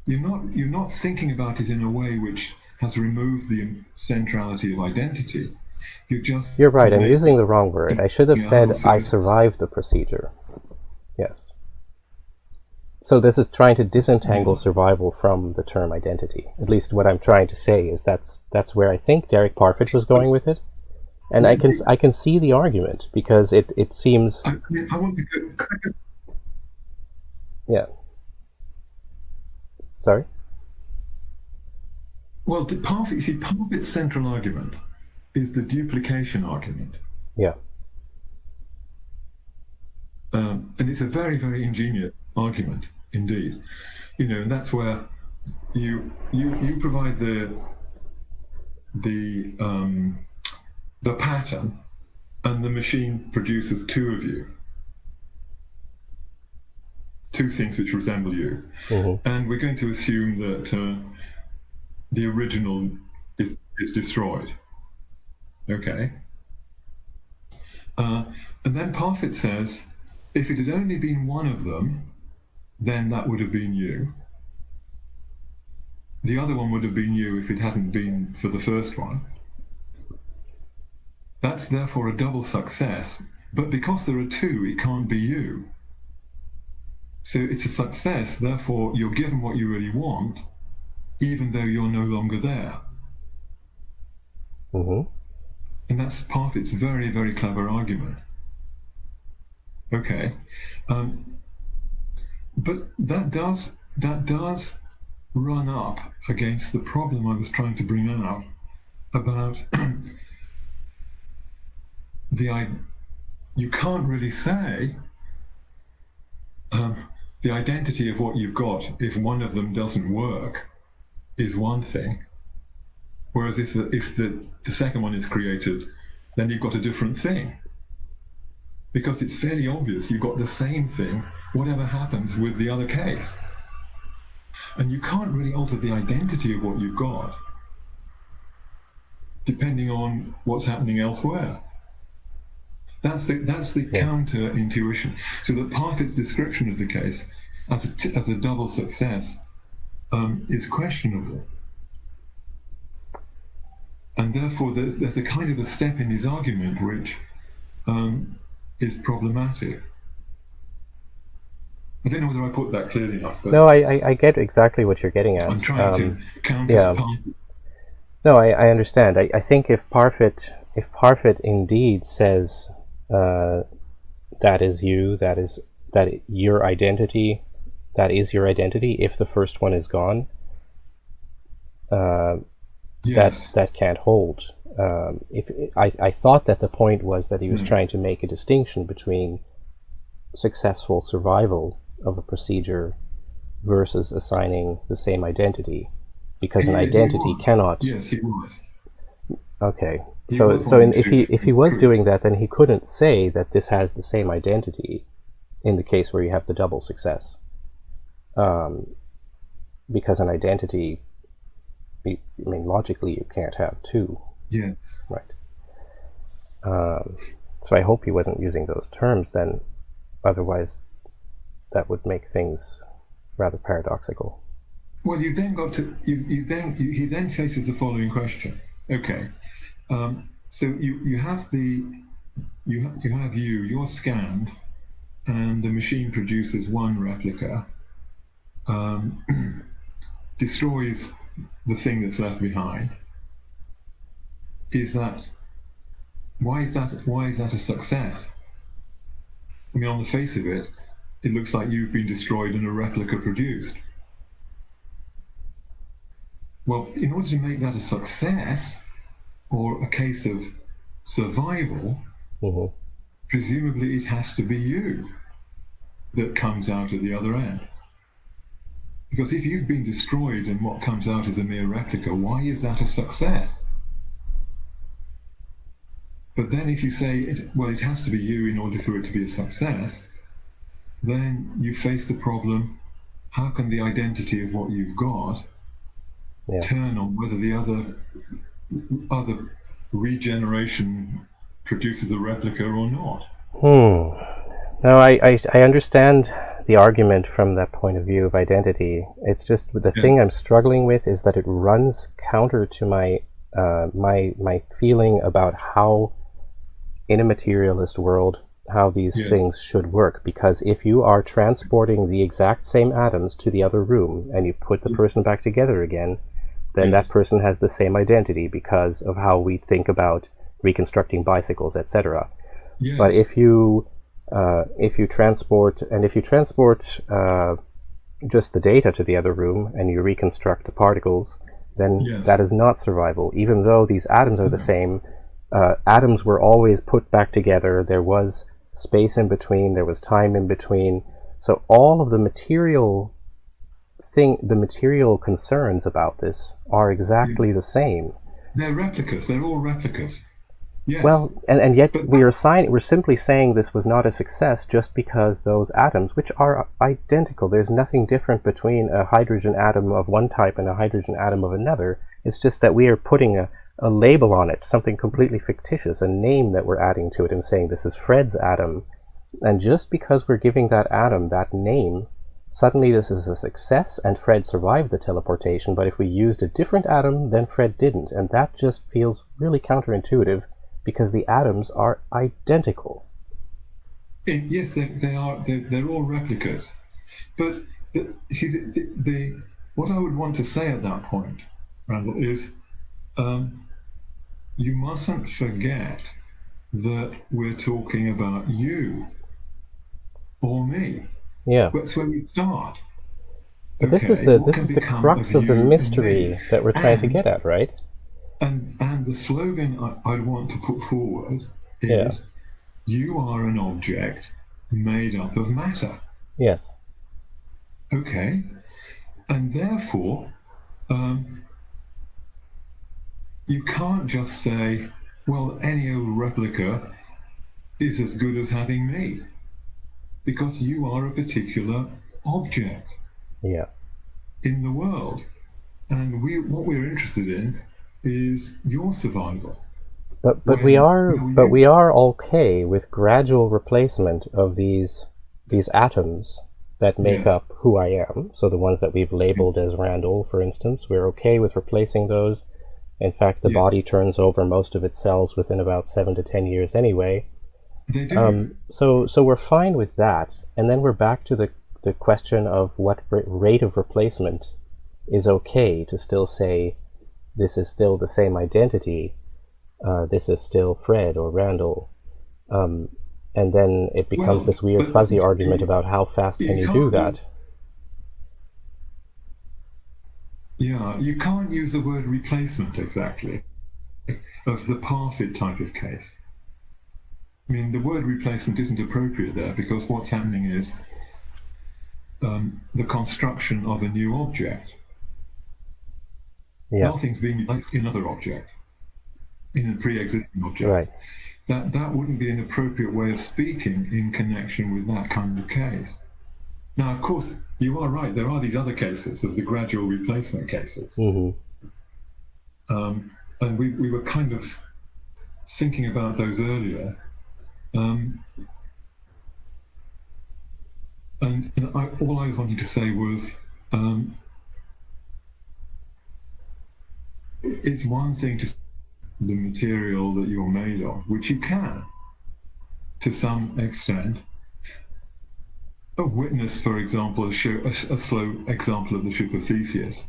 You're not thinking about it in a way which has removed the centrality of identity. You're right, I'm using the wrong word. I should have said, I survived the procedure. Yes. So this is trying to disentangle survival from the term identity. At least what I'm trying to say is that's where I think Derek Parfit was going with it. And I can see the argument, because it seems... I want to go... Yeah. Sorry? Well, Parfit's central argument is the duplication argument. Yeah. And it's a very, very ingenious argument indeed. And that's where you provide the pattern, and the machine produces two of you, two things which resemble you, and we're going to assume that the original is destroyed. Okay. And then Parfit says, if it had only been one of them, then that would have been you. the other one would have been you if it hadn't been for the first one. That's therefore a double success, but because there are two, it can't be you. So it's a success, therefore you're given what you really want, even though you're no longer there. Mm-hmm. And that's Parfit's very, very clever argument. Okay. But that does run up against the problem I was trying to bring out about you can't really say the identity of what you've got if one of them doesn't work is one thing, whereas if the second one is created, then you've got a different thing, because it's fairly obvious you've got the same thing whatever happens with the other case, and you can't really alter the identity of what you've got depending on what's happening elsewhere. That's the counter intuition. So that Parfit's description of the case as a double success is questionable, and therefore there's a kind of a step in his argument which is problematic. I don't know whether I put that clearly enough. But no, I get exactly what you're getting at. I'm trying to counter Parfit. No, I understand. I think if Parfit indeed says that is you, that your identity, that is your identity, if the first one is gone, Yes. that can't hold. I thought that the point was that he was trying to make a distinction between successful survival of a procedure versus assigning the same identity, because an identity cannot. Yes, he was. Okay, if he was doing that, then he couldn't say that this has the same identity in the case where you have the double success, because an identity, I mean, logically you can't have two. Yes. Right. So I hope he wasn't using those terms then, otherwise that would make things rather paradoxical. Well, you've then got to he then faces the following question. Okay, so you have you're scanned, and the machine produces one replica, destroys the thing that's left behind. Why is that a success? I mean, on the face of it, it looks like you've been destroyed and a replica produced. Well, in order to make that a success, or a case of survival, presumably it has to be you that comes out at the other end. Because if you've been destroyed and what comes out is a mere replica, why is that a success? But then if you say, it has to be you in order for it to be a success, then you face the problem, how can the identity of what you've got turn on whether the other regeneration produces a replica or not? No, I understand the argument from that point of view of identity. It's just the thing I'm struggling with is that it runs counter to my my feeling about how, in a materialist world, how these things should work. Because if you are transporting the exact same atoms to the other room and you put the person back together again, then that person has the same identity because of how we think about reconstructing bicycles, etc. But if you transport just the data to the other room and you reconstruct the particles, then that is not survival. Even though these atoms are the same, atoms were always put back together. There was space in between, there was time in between. So all of the material concerns about this are exactly the same. They're replicas. They're all replicas. Yes. Well, and yet we're simply saying this was not a success just because those atoms, which are identical, there's nothing different between a hydrogen atom of one type and a hydrogen atom of another. It's just that we are putting a label on it, something completely fictitious, a name that we're adding to it and saying this is Fred's atom. And just because we're giving that atom that name Suddenly this is a success and Fred survived the teleportation, but if we used a different atom, then Fred didn't. And that just feels really counterintuitive because the atoms are identical. Yes, they are. They're all replicas. But what I would want to say at that point, Randall, is you mustn't forget that we're talking about you or me. Yeah. That's where we start. But this is the crux of the mystery that we're trying to get at, right? And the slogan I'd want to put forward is, you are an object made up of matter. Yes. Okay. And therefore, you can't just say, well, any old replica is as good as having me, because you are a particular object in the world. And what we're interested in is your survival. But we are okay with gradual replacement of these atoms that make up who I am. So the ones that we've labeled as Randall, for instance, we're okay with replacing those. In fact, the body turns over most of its cells within about 7 to 10 years anyway. They do. So we're fine with that. And then we're back to the question of what rate of replacement is okay to still say this is still the same identity. This is still Fred or Randall. And then it becomes this weird fuzzy argument about how fast can you do that. Yeah, you can't use the word replacement exactly of the parted type of case. I mean, the word replacement isn't appropriate there because what's happening is the construction of a new object. Nothing's being replaced in another object, in a pre-existing object. Right. That wouldn't be an appropriate way of speaking in connection with that kind of case. Now, of course, you are right. There are these other cases of the gradual replacement cases. Mm-hmm. And we were kind of thinking about those earlier. And all I was wanting to say was, it's one thing to the material that you're made of, which you can, to some extent. A witness, for example, a slow example of the ship of Theseus.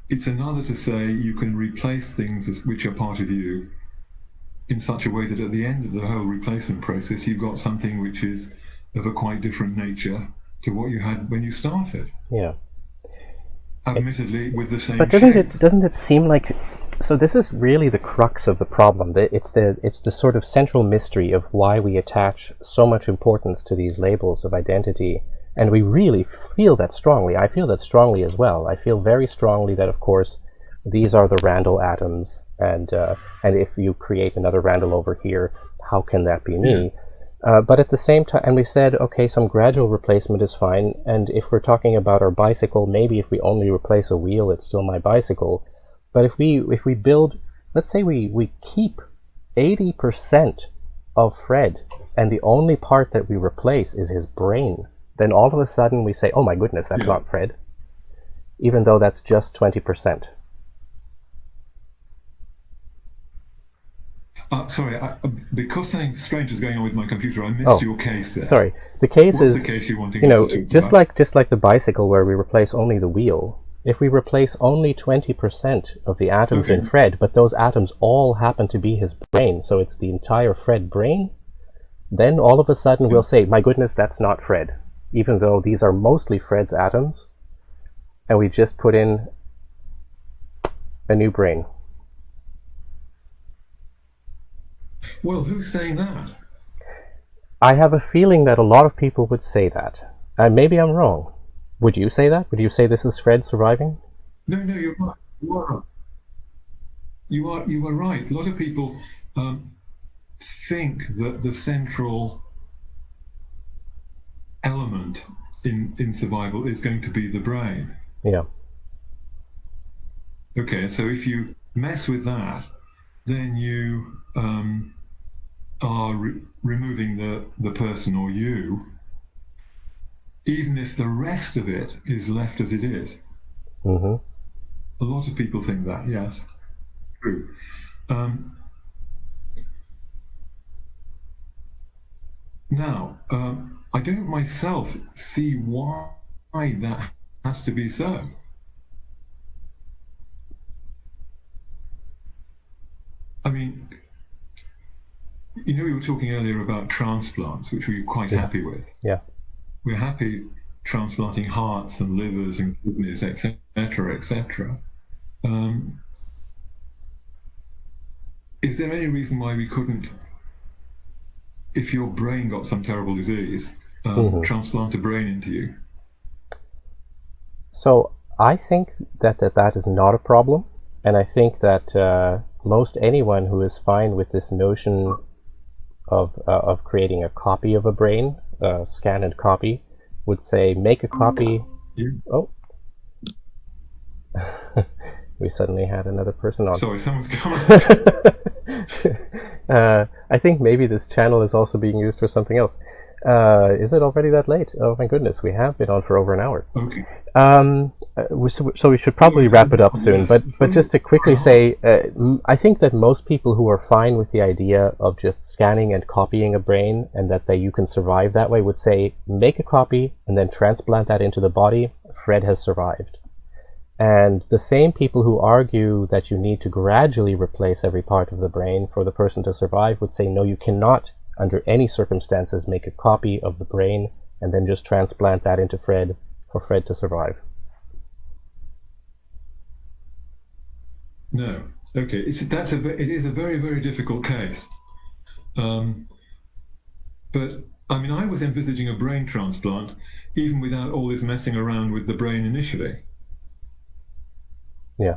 It's another to say you can replace things which are part of you in such a way that at the end of the whole replacement process, you've got something which is of a quite different nature to what you had when you started. Yeah. Admittedly, with the same But doesn't it seem like... So this is really the crux of the problem. It's the sort of central mystery of why we attach so much importance to these labels of identity. And we really feel that strongly. I feel that strongly as well. I feel very strongly that, of course, these are the Randall atoms. And if you create another Randall over here, how can that be me? But at the same time, and we said, okay, some gradual replacement is fine. And if we're talking about our bicycle, maybe if we only replace a wheel, it's still my bicycle. But if we build, let's say we keep 80% of Fred, and the only part that we replace is his brain, then all of a sudden we say, oh my goodness, that's not Fred, even though that's just 20%. Sorry, because something strange is going on with my computer, I missed your case there. Sorry, the case What's is, the case you wanting us to talk just about? just like the bicycle where we replace only the wheel. If we replace only 20% of the atoms in Fred, but those atoms all happen to be his brain, so it's the entire Fred brain, then all of a sudden we'll say, my goodness, that's not Fred, even though these are mostly Fred's atoms, and we just put in a new brain. Well, who's saying that? I have a feeling that a lot of people would say that. And maybe I'm wrong. Would you say that? Would you say this is Fred surviving? No, you're right. You are right. A lot of people think that the central element in survival is going to be the brain. Yeah. Okay, so if you mess with that, then you are removing the person or you even if the rest of it is left as it is. Mm-hmm. A lot of people think that, yes. True. Now, I don't myself see why that has to be so. I mean, we were talking earlier about transplants, which we were quite happy with. Yeah. We're happy transplanting hearts and livers and kidneys, etc., etc. Is there any reason why we couldn't, if your brain got some terrible disease, transplant a brain into you? So I think that is not a problem, and I think that most anyone who is fine with this notion of creating a copy of a brain, scan and copy, would say make a copy. Yeah. Oh, we suddenly had another person on. Sorry, someone's coming. I think maybe this channel is also being used for something else. Is it already that late? Oh my goodness, we have been on for over an hour. Okay. So we should probably wrap it up soon. But just to quickly say, I think that most people who are fine with the idea of just scanning and copying a brain, and that you can survive that way, would say make a copy and then transplant that into the body. Fred has survived. And the same people who argue that you need to gradually replace every part of the brain for the person to survive would say, no, you cannot, under any circumstances, make a copy of the brain and then just transplant that into Fred for Fred to survive. No. Okay. It is a very, very difficult case. But, I mean, I was envisaging a brain transplant even without all this messing around with the brain initially. Yeah.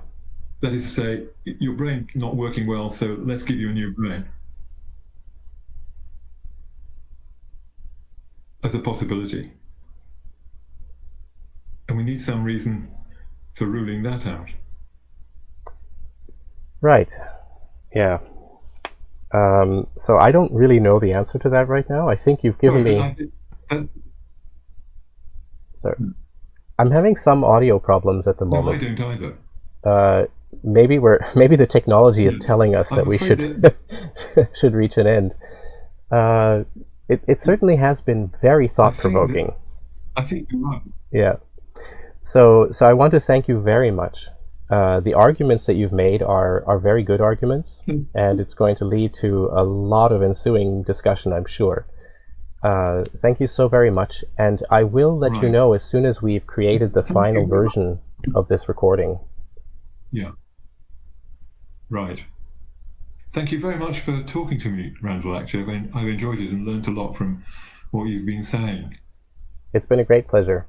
That is to say, your brain not working well, so let's give you a new brain. As a possibility. And we need some reason for ruling that out. Right. Yeah. So I don't really know the answer to that right now. I think you've given me... Sorry. I'm having some audio problems at the moment. No, I don't either. Maybe the technology is telling us that we should should reach an end. It certainly has been very thought-provoking. I think you're right. Yeah. So I want to thank you very much. The arguments that you've made are very good arguments, and it's going to lead to a lot of ensuing discussion, I'm sure. Thank you so very much, and I will let you know as soon as we've created the final version of this recording. Yeah. Right. Thank you very much for talking to me, Randall, actually. I've enjoyed it and learned a lot from what you've been saying. It's been a great pleasure.